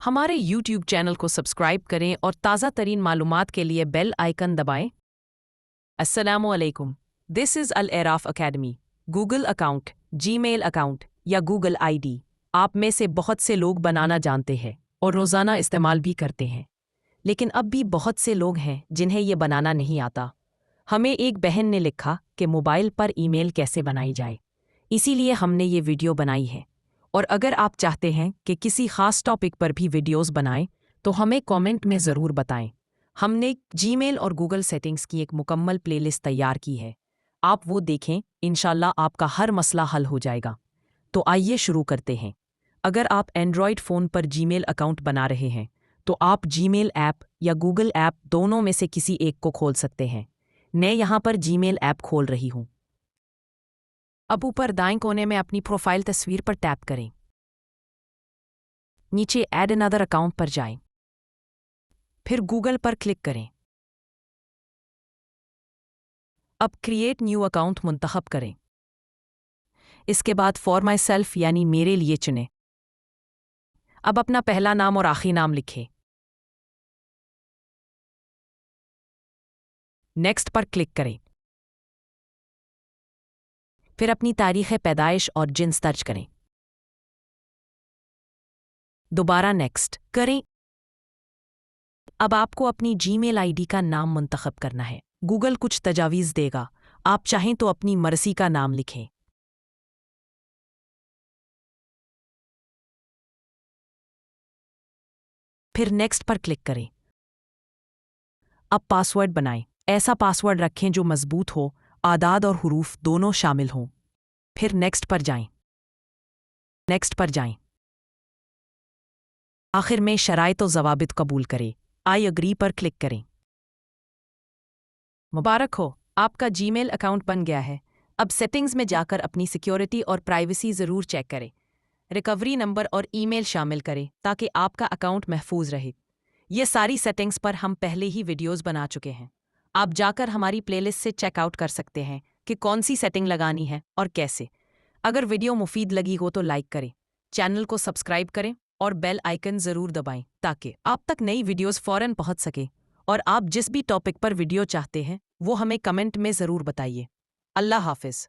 हमारे YouTube channel को subscribe करें और ताज़ा तरीन मालूमात के लिए बेल आइकन दबाएं। अस्सलामुअलैकुम, this is Al Araf academy. Google account, Gmail account या गूगल आईडी आप में से बहुत से लोग बनाना जानते हैं और रोज़ाना इस्तेमाल भी करते हैं, लेकिन अब भी बहुत से लोग हैं जिन्हें ये बनाना नहीं आता। हमें एक बहन ने लिखा कि मोबाइल पर ईमेल कैसे बनाई जाए, इसीलिए हमने ये वीडियो बनाई है। और अगर आप चाहते हैं कि किसी ख़ास टॉपिक पर भी वीडियोस बनाएं, तो हमें कमेंट में ज़रूर बताएं। हमने जीमेल और गूगल सेटिंग्स की एक मुकम्मल प्लेलिस्ट तैयार की है, आप वो देखें, इंशाल्लाह आपका हर मसला हल हो जाएगा। तो आइए शुरू करते हैं। अगर आप एंड्रॉयड फ़ोन पर जीमेल अकाउंट बना रहे हैं, तो आप जीमेल ऐप या गूगल ऐप दोनों में से किसी एक को खोल सकते हैं। मैं यहाँ पर जीमेल ऐप खोल रही हूँ। अब ऊपर दाएं कोने में अपनी प्रोफाइल तस्वीर पर टैप करें। नीचे ऐड अनदर अकाउंट पर जाएं। फिर गूगल पर क्लिक करें। अब क्रिएट न्यू अकाउंट मुंतखब करें। इसके बाद फॉर माई सेल्फ यानी मेरे लिए चुनें। अब अपना पहला नाम और आखिरी नाम लिखें। नेक्स्ट पर क्लिक करें। फिर अपनी तारीख़ पैदाइश और जिन्स दर्ज करें। दोबारा नेक्स्ट करें। अब आपको अपनी जीमेल आईडी का नाम मुंतखब करना है। गूगल कुछ तजावीज़ देगा, आप चाहें तो अपनी मर्ज़ी का नाम लिखें। फिर नेक्स्ट पर क्लिक करें। अब पासवर्ड बनाएं। ऐसा पासवर्ड रखें जो मजबूत हो, आदाद और हुरूफ दोनों शामिल हों। फिर नेक्स्ट पर जाएं। नेक्स्ट पर जाएं। आखिर में शराइत व ज़वाबित कबूल करें। आई अग्री पर क्लिक करें। मुबारक हो, आपका जीमेल अकाउंट बन गया है। अब सेटिंग्स में जाकर अपनी सिक्योरिटी और प्राइवेसी ज़रूर चेक करें। रिकवरी नंबर और ईमेल शामिल करें ताकि आपका अकाउंट महफूज रहे। ये सारी सेटिंग्स पर हम पहले ही वीडियोस बना चुके हैं। आप जाकर हमारी प्लेलिस्ट से चेकआउट कर सकते हैं कि कौन सी सेटिंग लगानी है और कैसे। अगर वीडियो मुफीद लगी हो तो लाइक करें, चैनल को सब्सक्राइब करें और बेल आइकन ज़रूर दबाएं ताकि आप तक नई वीडियोस फ़ौरन पहुंच सके। और आप जिस भी टॉपिक पर वीडियो चाहते हैं वो हमें कमेंट में ज़रूर बताइए। अल्लाह हाफिज़।